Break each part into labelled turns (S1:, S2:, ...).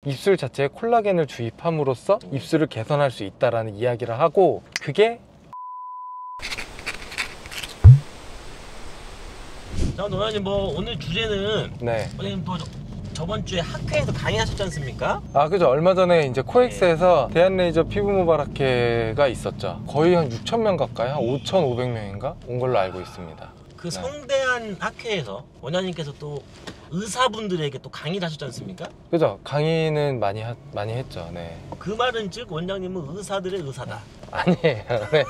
S1: 입술 자체에 콜라겐을 주입함으로써 입술을 개선할 수 있다라는 이야기를 하고, 그게
S2: 자, 원장님 뭐 오늘 주제는
S1: 네.
S2: 원장님 또 저번 주에 학회에서 강의하셨지 않습니까?
S1: 아, 그죠. 얼마 전에 이제 코엑스에서 대한레이저 피부모발학회가 있었죠. 거의 한 6,000명 가까이, 한 5,500명인가 온 걸로 알고 있습니다.
S2: 그
S1: 네.
S2: 성대한 학회에서 원장님께서 또 의사분들에게 또 강의를 하셨지 않습니까?
S1: 그죠. 강의는 많이 했죠. 네.
S2: 그 말은 즉 원장님은 의사들의 의사다.
S1: 아니에요. 네.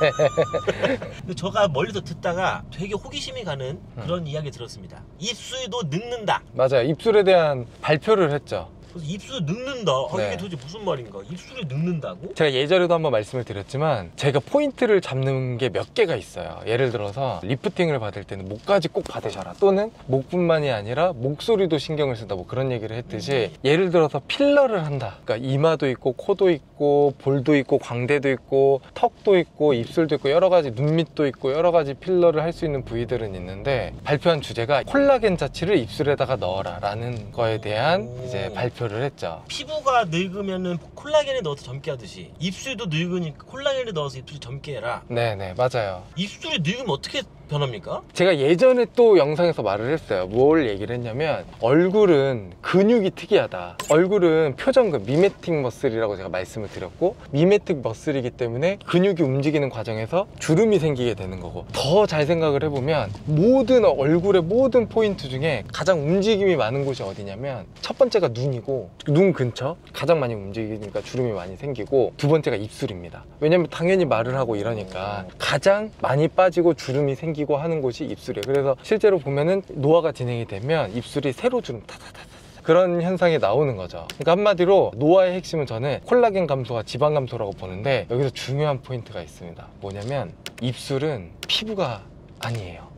S2: 근데 제가 멀리서 듣다가 되게 호기심이 가는 그런 이야기 들었습니다. 입술도 늙는다.
S1: 맞아요. 입술에 대한 발표를 했죠.
S2: 그래서 입술 늙는다.
S1: 네.
S2: 이게 도대체 무슨 말인가? 입술이 늙는다고?
S1: 제가 예전에도 한번 말씀을 드렸지만, 제가 포인트를 잡는 게 몇 개가 있어요. 예를 들어서 리프팅을 받을 때는 목까지 꼭 받으셔라, 또는 목뿐만이 아니라 목소리도 신경을 쓴다, 뭐 그런 얘기를 했듯이, 예를 들어서 필러를 한다. 그러니까 이마도 있고 코도 있고 볼도 있고 광대도 있고 턱도 있고 입술도 있고 여러 가지, 눈밑도 있고 여러 가지 필러를 할 수 있는 부위들은 있는데, 발표한 주제가 콜라겐 자체를 입술에다가 넣어라 라는 거에 대한 이제 발표를 했죠.
S2: 피부가 늙으면은 콜라겐을 넣어서 젊게 하듯이 입술도 늙으니까 콜라겐을 넣어서 입술이 젊게 해라.
S1: 네네, 맞아요.
S2: 입술이 늙으면 어떻게 변합니까?
S1: 제가 예전에 또 영상에서 말을 했어요. 뭘 얘기를 했냐면, 얼굴은 근육이 특이하다. 얼굴은 표정근, 미메틱 머슬이라고 제가 말씀을 드렸고, 미메틱 머슬이기 때문에 근육이 움직이는 과정에서 주름이 생기게 되는 거고, 더 잘 생각을 해보면 모든 얼굴의 모든 포인트 중에 가장 움직임이 많은 곳이 어디냐면, 첫 번째가 눈이고, 눈 근처 가장 많이 움직이니까 주름이 많이 생기고, 두 번째가 입술입니다. 왜냐면 당연히 말을 하고 이러니까 가장 많이 빠지고 주름이 생기고 하는 곳이 입술이에요. 그래서 실제로 보면은 노화가 진행이 되면 입술이 세로 주름 타타타타 그런 현상이 나오는 거죠. 그러니까 한마디로 노화의 핵심은 저는 콜라겐 감소와 지방 감소라고 보는데, 여기서 중요한 포인트가 있습니다. 뭐냐면 입술은 피부가 아니에요.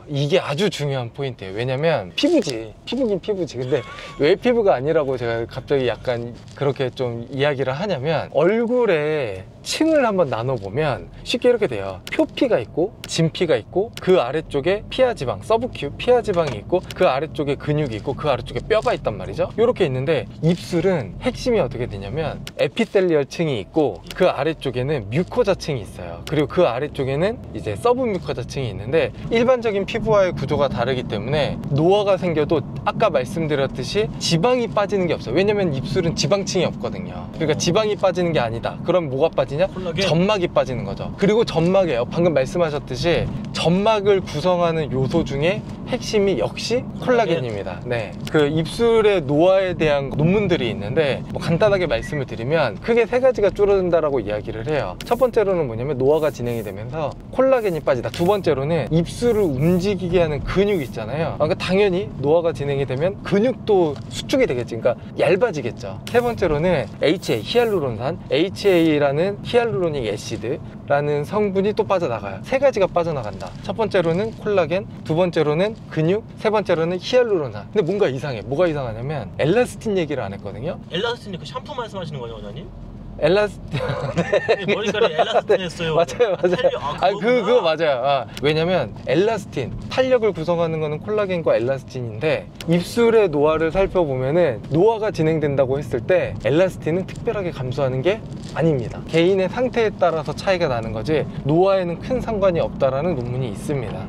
S1: 이게 아주 중요한 포인트예요. 왜냐면 피부긴 피부지. 근데 왜 피부가 아니라고 제가 갑자기 약간 그렇게 좀 이야기를 하냐면, 얼굴에 층을 한번 나눠보면 쉽게 이렇게 돼요. 표피가 있고 진피가 있고, 그 아래쪽에 피하지방, 서브큐 피하지방이 있고, 그 아래쪽에 근육이 있고, 그 아래쪽에 뼈가 있단 말이죠. 이렇게 있는데, 입술은 핵심이 어떻게 되냐면 에피셀리얼 층이 있고, 그 아래쪽에는 뮤코자 층이 있어요. 그리고 그 아래쪽에는 이제 서브 뮤코자 층이 있는데, 일반적인 피부와의 구조가 다르기 때문에 노화가 생겨도 아까 말씀드렸듯이 지방이 빠지는 게 없어요. 왜냐면 입술은 지방층이 없거든요. 그러니까 지방이 빠지는 게 아니다. 그럼 뭐가 빠지냐?
S2: 콜라겐?
S1: 점막이 빠지는 거죠. 그리고 점막이에요. 방금 말씀하셨듯이 점막을 구성하는 요소 중에 핵심이 역시 콜라겐입니다. 네, 그 입술의 노화에 대한 논문들이 있는데, 뭐 간단하게 말씀을 드리면 크게 세 가지가 줄어든다라고 이야기를 해요. 첫 번째로는 뭐냐면 노화가 진행이 되면서 콜라겐이 빠지다. 두 번째로는 입술을 움직이게 하는 근육 있잖아요. 그러니까 당연히 노화가 진행이 되면 근육도 수축이 되겠지. 그러니까 얇아지겠죠. 세 번째로는 HA, 히알루론산, HA라는 히알루로닉 애시드라는 성분이 또 빠져나가요. 세 가지가 빠져나간다. 첫 번째로는 콜라겐, 두 번째로는 근육, 세 번째로는 히알루론산. 근데 뭔가 이상해. 뭐가 이상하냐면 엘라스틴 얘기를 안 했거든요.
S2: 엘라스틴 그 샴푸 말씀하시는 거예요, 원장님?
S1: 엘라스틴
S2: 네. 머리카락에 엘라스틴 했어요.
S1: 맞아요.
S2: 탄력,
S1: 그거 맞아요. 왜냐면 엘라스틴, 탄력을 구성하는 거는 콜라겐과 엘라스틴인데, 입술의 노화를 살펴보면은 노화가 진행된다고 했을 때 엘라스틴은 특별하게 감소하는 게 아닙니다. 개인의 상태에 따라서 차이가 나는 거지, 노화에는 큰 상관이 없다라는 논문이 있습니다.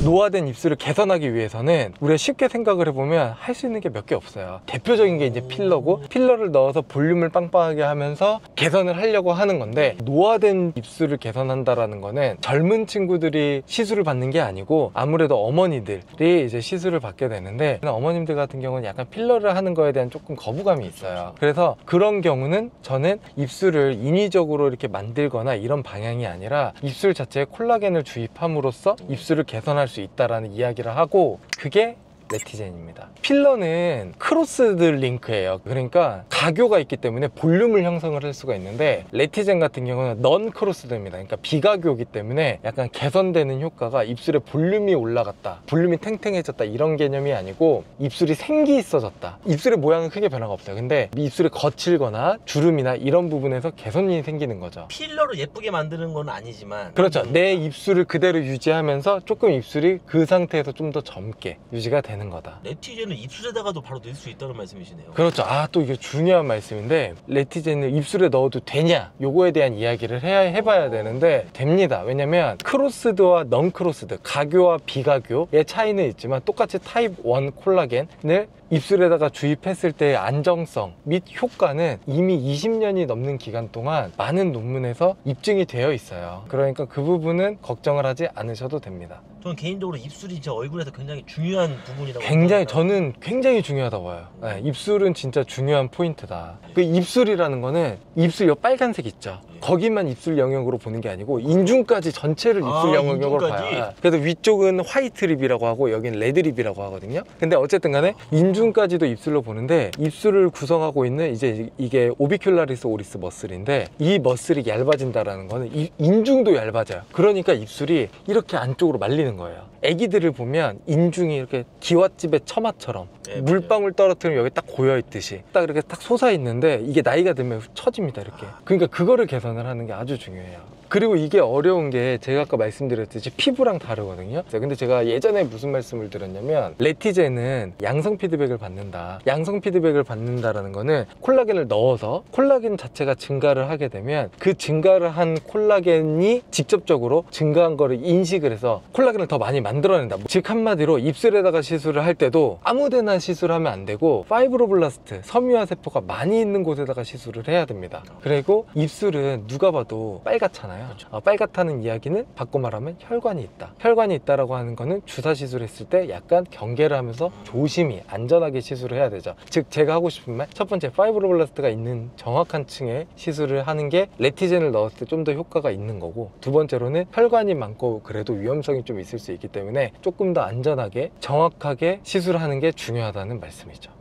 S1: 노화된 입술을 개선하기 위해서는 우리가 쉽게 생각을 해보면 할 수 있는 게 몇 개 없어요. 대표적인 게 이제 필러고, 필러를 넣어서 볼륨을 빵빵하게 하면서 개선을 하려고 하는 건데, 노화된 입술을 개선한다라는 거는 젊은 친구들이 시술을 받는 게 아니고 아무래도 어머니들이 이제 시술을 받게 되는데, 어머님들 같은 경우는 약간 필러를 하는 거에 대한 조금 거부감이 있어요. 그래서 그런 경우는 저는 입술을 인위적으로 이렇게 만들거나 이런 방향이 아니라 입술 자체에 콜라겐을 주입함으로써 입술을 개선할 수 있다라는 이야기를 하고, 그게 레티젠입니다. 필러는 크로스드 링크예요. 그러니까 가교가 있기 때문에 볼륨을 형성을 할 수가 있는데, 레티젠 같은 경우는 넌 크로스드입니다. 그러니까 비가교이기 때문에 약간 개선되는 효과가, 입술에 볼륨이 올라갔다, 볼륨이 탱탱해졌다 이런 개념이 아니고 입술이 생기 있어졌다. 입술의 모양은 크게 변화가 없어요. 근데 입술이 거칠거나 주름이나 이런 부분에서 개선이 생기는 거죠.
S2: 필러로 예쁘게 만드는 건 아니지만,
S1: 그렇죠. 내 입술을 그대로 유지하면서 조금 입술이 그 상태에서 좀 더 젊게 유지가 되는 되는 거다.
S2: 레티제는 입술에다가도 바로 넣을 수 있다는 말씀이시네요.
S1: 그렇죠. 또 이게 중요한 말씀인데, 레티제는 입술에 넣어도 되냐? 요거에 대한 이야기를 해봐야 되는데 됩니다. 왜냐면 크로스드와 넌 크로스드, 가교와 비가교의 차이는 있지만 똑같이 타입 1 콜라겐을 입술에다가 주입했을 때의 안정성 및 효과는 이미 20년이 넘는 기간 동안 많은 논문에서 입증이 되어 있어요. 그러니까 그 부분은 걱정을 하지 않으셔도 됩니다.
S2: 저는 개인적으로 입술이 제 얼굴에서 굉장히 중요한 부분이라고
S1: 굉장히
S2: 생각합니다.
S1: 저는 굉장히 중요하다고 봐요. 네, 입술은 진짜 중요한 포인트다. 그 입술이라는 거는 입술 요 빨간색 있죠. 거기만 입술 영역으로 보는 게 아니고 인중까지 전체를 입술 영역으로
S2: 인중까지?
S1: 봐요. 그래서 위쪽은 화이트 립이라고 하고 여기는 레드 립이라고 하거든요. 근데 어쨌든 간에 인중까지도 입술로 보는데, 입술을 구성하고 있는 이제 이게 오비큘라리스 오리스 머슬인데, 이 머슬이 얇아진다라는 거는 인중도 얇아져요. 그러니까 입술이 이렇게 안쪽으로 말리는 거예요. 애기들을 보면 인중이 이렇게 기와집의 처마처럼
S2: 네,
S1: 물방울 떨어뜨리면 여기 딱 고여있듯이 딱 이렇게 딱 솟아있는데, 이게 나이가 들면 처집니다, 이렇게. 그러니까 그거를 개선을 하는 게 아주 중요해요. 그리고 이게 어려운 게 제가 아까 말씀드렸듯이 피부랑 다르거든요. 근데 제가 예전에 무슨 말씀을 드렸냐면, 레티제는 양성 피드백을 받는다. 양성 피드백을 받는다라는 거는 콜라겐을 넣어서 콜라겐 자체가 증가를 하게 되면 그 증가를 한 콜라겐이 직접적으로 증가한 거를 인식을 해서 콜라겐을 더 많이 만들어낸다. 즉 한마디로 입술에다가 시술을 할 때도 아무데나 시술하면 안 되고 파이브로블라스트, 섬유화 세포가 많이 있는 곳에다가 시술을 해야 됩니다. 그리고 입술은 누가 봐도 빨갛잖아요.
S2: 그렇죠.
S1: 빨갛다는 이야기는 바꿔 말하면 혈관이 있다. 혈관이 있다라고 하는 거는 주사 시술했을 때 약간 경계를 하면서 조심히 안전하게 시술을 해야 되죠. 즉 제가 하고 싶은 말, 첫 번째 파이브로블라스트가 있는 정확한 층에 시술을 하는 게 레티젠을 넣었을 때 좀 더 효과가 있는 거고, 두 번째로는 혈관이 많고 그래도 위험성이 좀 있을 수 있기 때문에 조금 더 안전하게 정확하게 시술하는 게 중요하다는 말씀이죠.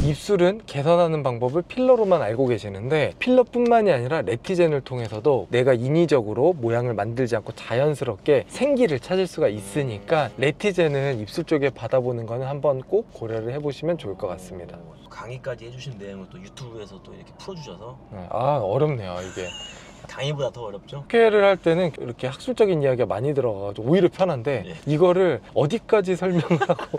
S1: 입술은 개선하는 방법을 필러로만 알고 계시는데, 필러뿐만이 아니라 레티젠을 통해서도 내가 인위적으로 모양을 만들지 않고 자연스럽게 생기를 찾을 수가 있으니까 레티젠은 입술 쪽에 받아보는 거는 한번 꼭 고려를 해보시면 좋을 것 같습니다.
S2: 강의까지 해주신 내용을 또 유튜브에서 또 이렇게 풀어주셔서
S1: 어렵네요 이게.
S2: 강의보다 더 어렵죠?
S1: 학회를 할 때는 이렇게 학술적인 이야기가 많이 들어가가지고 오히려 편한데,
S2: 네.
S1: 이거를 어디까지 설명을 하고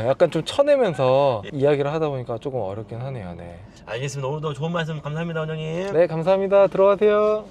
S1: 약간 좀 쳐내면서 이야기를 하다 보니까 조금 어렵긴 하네요. 네,
S2: 알겠습니다. 오늘도 좋은 말씀 감사합니다, 원장님.
S1: 네 감사합니다. 들어가세요.